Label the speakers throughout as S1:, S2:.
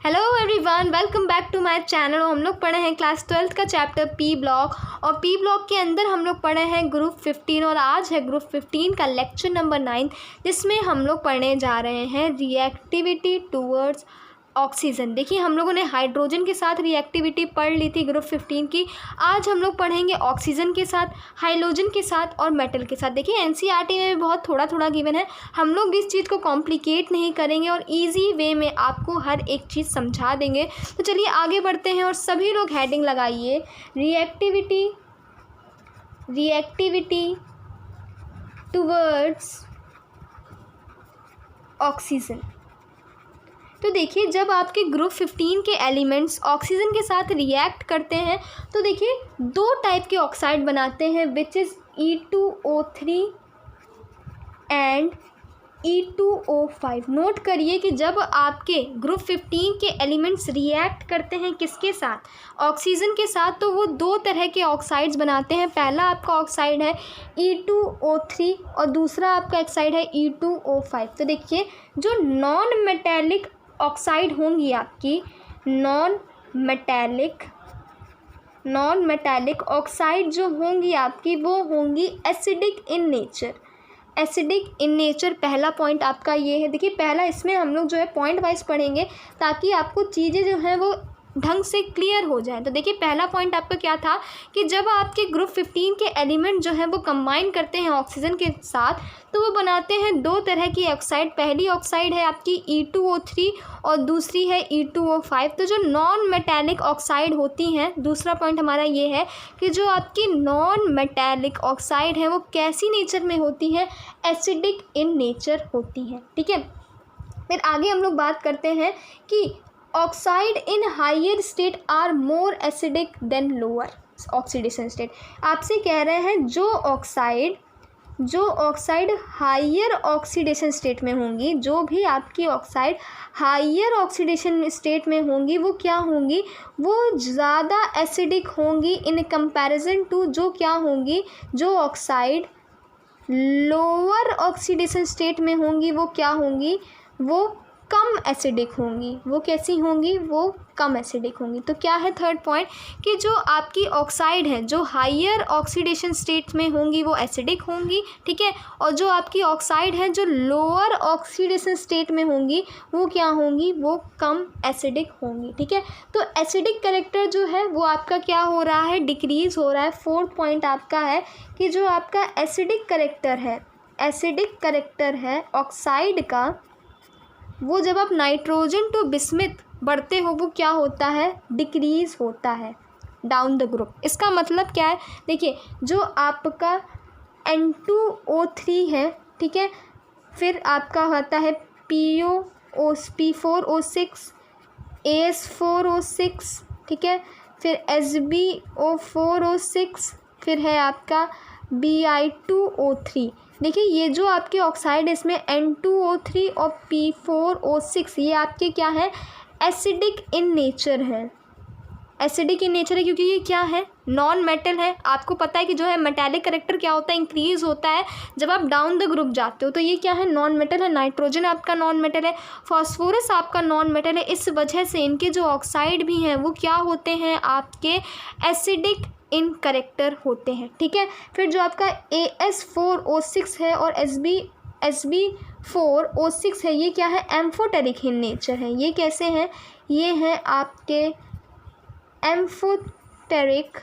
S1: Hello everyone, welcome back to my channel. हम लोग पढ़े हैं क्लास 12th का चैप्टर पी ब्लॉक और पी ब्लॉक के अंदर हम लोग पढ़े हैं ग्रुप 15 और आज है ग्रुप 15 का लेक्चर नंबर 9 जिसमें हम लोग पढ़ने जा रहे हैं रिएक्टिविटी टूवर्ड्स ऑक्सीजन। देखिए, हम लोगों ने हाइड्रोजन के साथ रिएक्टिविटी पढ़ ली थी ग्रुप 15 की। आज हम लोग पढ़ेंगे ऑक्सीजन के साथ, हाइड्रोजन के साथ और मेटल के साथ। देखिए, एनसीईआरटी में भी बहुत थोड़ा थोड़ा गिवन है, हम लोग भी इस चीज़ को कॉम्प्लिकेट नहीं करेंगे और इजी वे में आपको हर एक चीज़ समझा देंगे। तो चलिए आगे बढ़ते हैं और सभी लोग हेडिंग लगाइए, रिएक्टिविटी टुवर्ड्स ऑक्सीजन। तो देखिए, जब आपके ग्रुप 15 के एलिमेंट्स ऑक्सीजन के साथ रिएक्ट करते हैं तो देखिए दो टाइप के ऑक्साइड बनाते हैं which is E2O3 and E2O5। Note करिए कि जब आपके ग्रुप 15 के एलिमेंट्स रिएक्ट करते हैं किसके साथ, ऑक्सीजन के साथ, तो वो दो तरह के ऑक्साइड्स बनाते हैं। पहला आपका ऑक्साइड है E2O3 और दूसरा आपका ऑक्साइड है E2O5। तो देखिए, जो नॉन मेटेलिक ऑक्साइड होंगी आपकी, नॉन मेटेलिक ऑक्साइड जो होंगी आपकी वो होंगी acidic in nature. Acidic in nature पहला पॉइंट आपका ये है। देखिए, पहला इसमें हम लोग जो है पॉइंट वाइज पढ़ेंगे ताकि आपको चीज़ें जो हैं वो ढंग से क्लियर हो जाए। तो देखिए, पहला पॉइंट आपका क्या था कि जब आपके ग्रुप 15 के एलिमेंट जो हैं वो कंबाइन करते हैं ऑक्सीजन के साथ तो वो बनाते हैं दो तरह की ऑक्साइड। पहली ऑक्साइड है आपकी E2O3 और दूसरी है E2O5। तो जो नॉन मेटेलिक ऑक्साइड होती हैं, दूसरा पॉइंट हमारा ये है कि जो आपकी नॉन मेटेलिक ऑक्साइड है वो कैसी नेचर में होती है, एसिडिक इन नेचर होती हैं। ठीक है, फिर आगे हम लोग बात करते हैं कि oxide in higher state are more acidic than lower oxidation state. आपसे कह रहे हैं जो ऑक्साइड हायर ऑक्सीडेशन स्टेट में होंगी, जो भी आपकी ऑक्साइड हायर ऑक्सीडेशन स्टेट में होंगी वो क्या होंगी, वो ज़्यादा एसिडिक होंगी इन कंपैरिजन टू जो क्या होंगी, जो ऑक्साइड लोअर ऑक्सीडेशन स्टेट में होंगी वो क्या होंगी, वो कम एसिडिक होंगी। वो कैसी होंगी, वो कम एसिडिक होंगी। तो क्या है थर्ड पॉइंट कि जो आपकी ऑक्साइड है जो हायर ऑक्सीडेशन स्टेट में होंगी वो एसिडिक होंगी, ठीक है, और जो आपकी ऑक्साइड है जो लोअर ऑक्सीडेशन स्टेट में होंगी वो क्या होंगी, वो कम एसिडिक होंगी। ठीक है, तो एसिडिक कैरेक्टर जो है वो आपका क्या हो रहा है, डिक्रीज हो रहा है। फोर्थ पॉइंट आपका है कि जो आपका एसिडिक कैरेक्टर है ऑक्साइड का, वो जब आप नाइट्रोजन टू बिस्मिथ बढ़ते हो वो क्या होता है, डिक्रीज़ होता है डाउन द ग्रुप। इसका मतलब क्या है, देखिए जो आपका N2O3 है, ठीक है, फिर आपका होता है P4O6 AS4O6, ठीक है, फिर SbO4O6, फिर है आपका Bi2O3। देखिए, ये जो आपके ऑक्साइड इसमें N2O3 और P4O6 ये आपके क्या है, एसिडिक इन नेचर है। एसिडिक इन नेचर है क्योंकि ये क्या है, नॉन मेटल है। आपको पता है कि जो है मेटालिक करेक्टर क्या होता है, इंक्रीज होता है जब आप डाउन द ग्रुप जाते हो। तो ये क्या है, नॉन मेटल है। नाइट्रोजन आपका नॉन मेटल है, फॉस्फोरस आपका नॉन मेटल है। इस वजह से इनके जो ऑक्साइड भी हैं वो क्या होते हैं, आपके एसिडिक इन करेक्टर होते हैं। ठीक है, फिर जो आपका AS4O6 है और SbO4O6 है ये क्या है, एम्फोटेरिक इन नेचर है। ये कैसे हैं, ये हैं आपके एम्फोटेरिक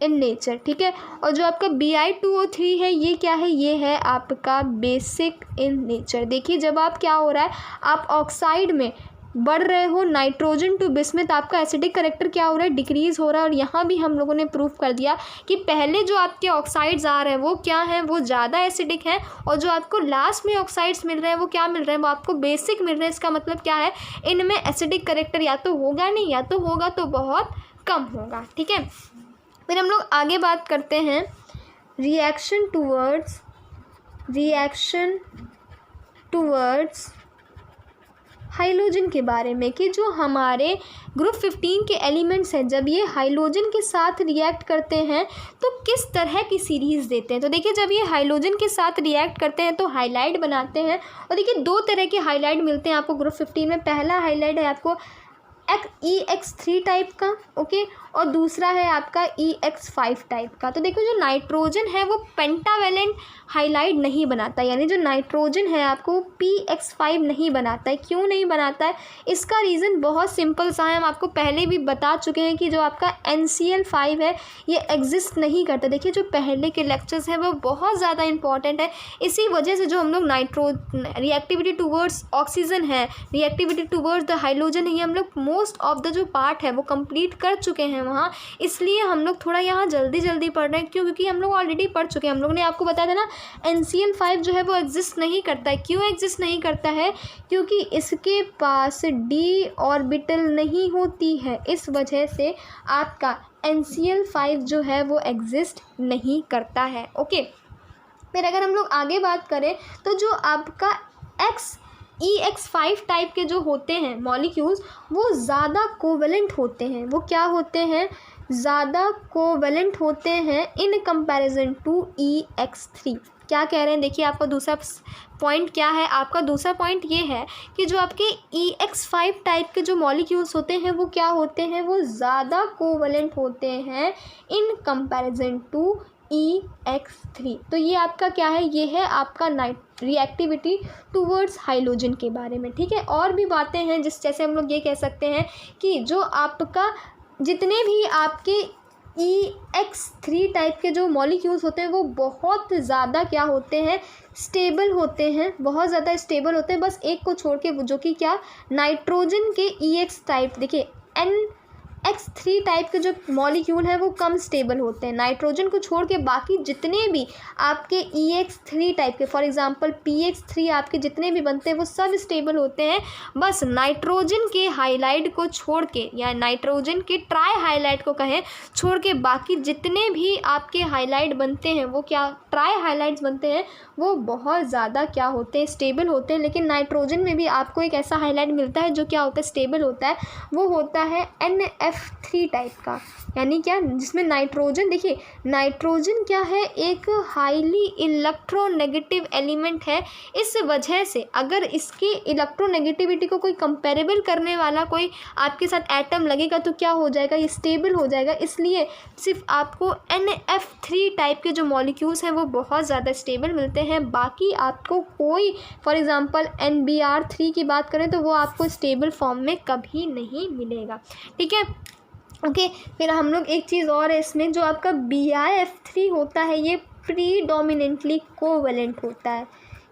S1: इन नेचर। ठीक है, और जो आपका Bi2O3 है ये क्या है, ये है आपका बेसिक इन नेचर। देखिए, जब आप क्या हो रहा है, आप ऑक्साइड में बढ़ रहे हो नाइट्रोजन टू बिस्मिथ, आपका एसिडिक करेक्टर क्या हो रहा है, डिक्रीज़ हो रहा है। और यहाँ भी हम लोगों ने प्रूव कर दिया कि पहले जो आपके ऑक्साइड्स आ रहे हैं वो क्या हैं, वो ज़्यादा एसिडिक हैं, और जो आपको लास्ट में ऑक्साइड्स मिल रहे हैं वो क्या मिल रहे हैं, वो आपको बेसिक मिल रहे हैं। इसका मतलब क्या है, इनमें एसिडिक करेक्टर या तो होगा नहीं, या तो होगा तो बहुत कम होगा। ठीक है, फिर हम लोग आगे बात करते हैं रिएक्शन टूवर्ड्स हाइड्रोजन के बारे में कि जो हमारे ग्रुप 15 के एलिमेंट्स हैं जब ये हाइड्रोजन के साथ रिएक्ट करते हैं तो किस तरह की सीरीज़ देते हैं। तो देखिए जब ये हाइड्रोजन के साथ रिएक्ट करते हैं तो हाइलाइट बनाते हैं, और देखिए दो तरह के हाइलाइट मिलते हैं आपको ग्रुप 15 में। पहला हाइलाइट है आपको EX3 टाइप का, ओके, और दूसरा है आपका EX5 टाइप का। तो देखो जो नाइट्रोजन है वो पेंटावेलेंट हाइलाइट नहीं बनाता, यानी जो नाइट्रोजन है आपको PX5 नहीं बनाता है। क्यों नहीं बनाता है, इसका रीज़न बहुत सिंपल सा है, हम आपको पहले भी बता चुके हैं कि जो आपका NCl5 है ये एग्जिस्ट नहीं करता। देखिए जो पहले के लेक्चर्स हैं वो बहुत ज़्यादा इंपॉर्टेंट है, इसी वजह से जो हम लोग रिएक्टिविटी टूवर्ड्स ऑक्सीजन है, रिएक्टिविटी टूवर्ड्स द हाइड्रोजन है, ये हम लोग मोस्ट ऑफ द जो पार्ट है वो कंप्लीट कर चुके हैं वहाँ, इसलिए हम लोग थोड़ा यहाँ जल्दी पढ़ रहे हैं। क्यों, क्योंकि हम लोग ऑलरेडी पढ़ चुके हैं। हम लोग ने आपको बताया था ना NCl5 जो है वो एग्जिस्ट नहीं करता है। क्यों एग्जिस्ट नहीं करता है, क्योंकि इसके पास d ऑर्बिटल नहीं होती है, इस वजह से आपका NCl5 जो है वो एग्जिस्ट नहीं करता है। ओके, फिर अगर हम लोग आगे बात करें तो जो आपका EX5 टाइप के जो होते हैं मॉलिक्यूल्स वो ज़्यादा कोवेलेंट होते हैं। वो क्या होते हैं, ज़्यादा कोवेलेंट होते हैं इन कंपैरिजन टू EX3। क्या कह रहे हैं, देखिए आपका दूसरा पॉइंट क्या है, आपका दूसरा पॉइंट ये है कि जो आपके EX5 टाइप के जो मॉलिक्यूल्स होते हैं वो क्या होते हैं, वो ज़्यादा कोवेलेंट होते हैं इन कंपैरिजन टू EX3। तो ये आपका क्या है, ये है आपका रिएक्टिविटी टूवर्ड्स हाइड्रोजन के बारे में। ठीक है, और भी बातें हैं जैसे हम लोग ये कह सकते हैं कि जो आपका जितने भी आपके EX3 टाइप के जो मॉलिक्यूल्स होते हैं वो बहुत ज़्यादा क्या होते हैं, स्टेबल होते हैं, बहुत ज़्यादा स्टेबल होते हैं, बस एक को छोड़ के, जो कि क्या, नाइट्रोजन के EX टाइप, देखिए NX3 टाइप के जो मॉलिक्यूल हैं वो कम स्टेबल होते हैं। नाइट्रोजन को छोड़ के बाकी जितने भी आपके EX3 टाइप के, फॉर एग्जांपल PX3 आपके जितने भी बनते हैं वो सब स्टेबल होते हैं, बस नाइट्रोजन के हाइलाइट को छोड़ के, या नाइट्रोजन के ट्राई हाइलाइट को कहें छोड़ के, बाकी जितने भी आपके हाइलाइट बनते हैं वो क्या, ट्राई हाइलाइट्स बनते हैं, वो बहुत ज़्यादा क्या होते हैं, स्टेबल होते हैं। लेकिन नाइट्रोजन में भी आपको एक ऐसा हाइलाइट मिलता है जो क्या होता है, स्टेबल होता है, वो होता है NF3 टाइप का, यानी क्या, जिसमें नाइट्रोजन, देखिए नाइट्रोजन क्या है, एक हाईली इलेक्ट्रोनेगेटिव एलिमेंट है। इस वजह से अगर इसकी इलेक्ट्रोनेगेटिविटी को कोई कंपेरेबल करने वाला कोई आपके साथ एटम लगेगा तो क्या हो जाएगा, ये स्टेबल हो जाएगा। इसलिए सिर्फ आपको NF3 टाइप के जो मॉलिक्यूल्स हैं वो बहुत ज़्यादा स्टेबल मिलते हैं, बाकी आपको कोई, फॉर एग्जांपल NBr3 की बात करें तो वो आपको स्टेबल फॉर्म में कभी नहीं मिलेगा। ठीक है, ओके, फिर हम लोग एक चीज़ और है इसमें, जो आपका BiF3 होता है ये प्रीडोमिनेंटली कोवेलेंट होता है।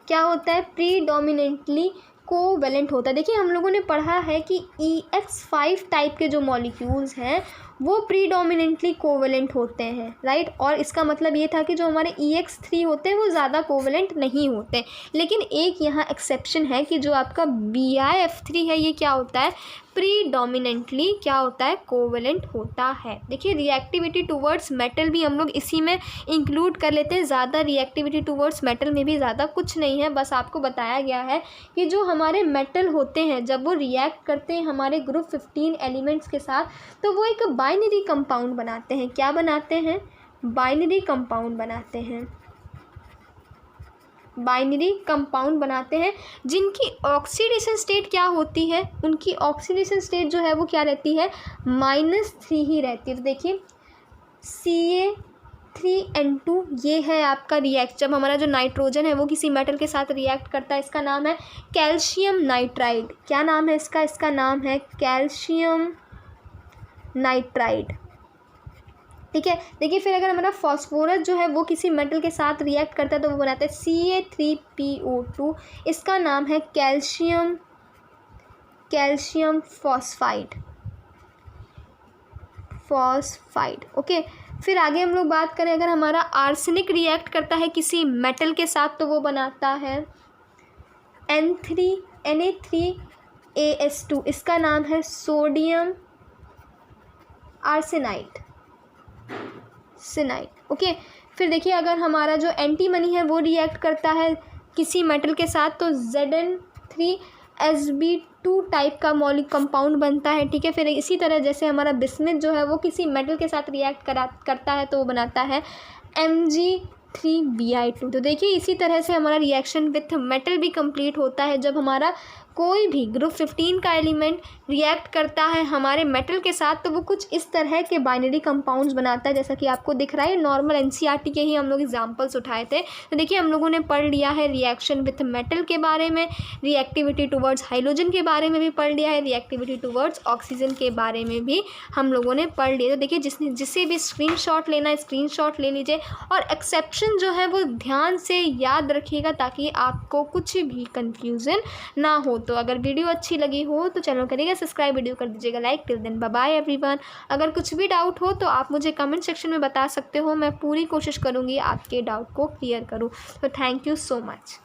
S1: क्या होता है, प्रीडोमिनेंटली कोवेलेंट होता है। देखिए हम लोगों ने पढ़ा है कि EX5 टाइप के जो मॉलिक्यूल्स हैं वो प्रीडोमिनेंटली कोवेलेंट होते हैं, राइट, और इसका मतलब ये था कि जो हमारे EX3 होते हैं वो ज़्यादा कोवेलेंट नहीं होते। लेकिन एक यहाँ एक्सेप्शन है कि जो आपका BiF3 है ये क्या होता है, प्रीडोमिनेंटली क्या होता है, कोवेलेंट होता है। देखिए रिएक्टिविटी टूवर्ड्स मेटल भी हम लोग इसी में इंक्लूड कर लेते हैं, ज़्यादा रिएक्टिविटी टूवर्ड्स मेटल में भी ज़्यादा कुछ नहीं है, बस आपको बताया गया है कि जो हमारे मेटल होते हैं जब वो रिएक्ट करते हैं हमारे ग्रुप 15 एलिमेंट्स के साथ तो वो एक बाइनरी कंपाउंड बनाते हैं। क्या बनाते हैं, बाइनरी कंपाउंड बनाते हैं, बाइनरी कंपाउंड बनाते हैं, जिनकी ऑक्सीडेशन स्टेट क्या होती है, उनकी ऑक्सीडेशन स्टेट जो है वो क्या रहती है, -3 ही रहती है। तो देखिए Ca3N2 ये है आपका रिएक्ट, जब हमारा जो नाइट्रोजन है वो किसी मेटल के साथ रिएक्ट करता है, इसका नाम है कैल्शियम नाइट्राइड। क्या नाम है इसका, इसका नाम है कैल्शियम नाइट्राइड। ठीक है, देखिए फिर अगर हमारा फॉस्फोरस जो है वो किसी मेटल के साथ रिएक्ट करता है तो वो बनाता है Ca3PO2, इसका नाम है कैल्शियम फॉस्फाइड। ओके, फिर आगे हम लोग बात करें, अगर हमारा आर्सेनिक रिएक्ट करता है किसी मेटल के साथ तो वो बनाता है Na3AS2, इसका नाम है सोडियम आर्सेनाइड। ओके, फिर देखिए अगर हमारा जो एंटीमनी है वो रिएक्ट करता है किसी मेटल के साथ तो Zn3Sb2 टू टाइप का मौलिक कंपाउंड बनता है, ठीक है। फिर इसी तरह जैसे हमारा बिस्मिथ जो है वो किसी मेटल के साथ रिएक्ट करता है तो वो बनाता है Mg3Bi2। तो देखिए इसी तरह से हमारा रिएक्शन विथ मेटल भी कंप्लीट होता है जब हमारा कोई भी ग्रुप 15 का एलिमेंट रिएक्ट करता है हमारे मेटल के साथ, तो वो कुछ इस तरह के बाइनरी कंपाउंड्स बनाता है, जैसा कि आपको दिख रहा है। नॉर्मल एनसीईआरटी के ही हम लोग एग्जांपल्स उठाए थे। तो देखिए हम लोगों ने पढ़ लिया है रिएक्शन विथ मेटल के बारे में, रिएक्टिविटी टुवर्ड्स हाइड्रोजन के बारे में भी पढ़ लिया है, रिएक्टिविटी टुवर्ड्स ऑक्सीजन के बारे में भी हम लोगों ने पढ़ लिया। तो देखिए जिसे भी स्क्रीनशॉट लेना है स्क्रीनशॉट ले लीजिए, और एक्सेप्शन जो है वो ध्यान से याद रखिएगा ताकि आपको कुछ भी कन्फ्यूज़न ना हो। तो अगर वीडियो अच्छी लगी हो तो चैनल करिएगा सब्सक्राइब, वीडियो कर दीजिएगा like. Till then bye bye everyone. अगर कुछ भी डाउट हो तो आप मुझे कमेंट सेक्शन में बता सकते हो, मैं पूरी कोशिश करूँगी आपके डाउट को क्लियर करूँ। तो थैंक यू सो मच।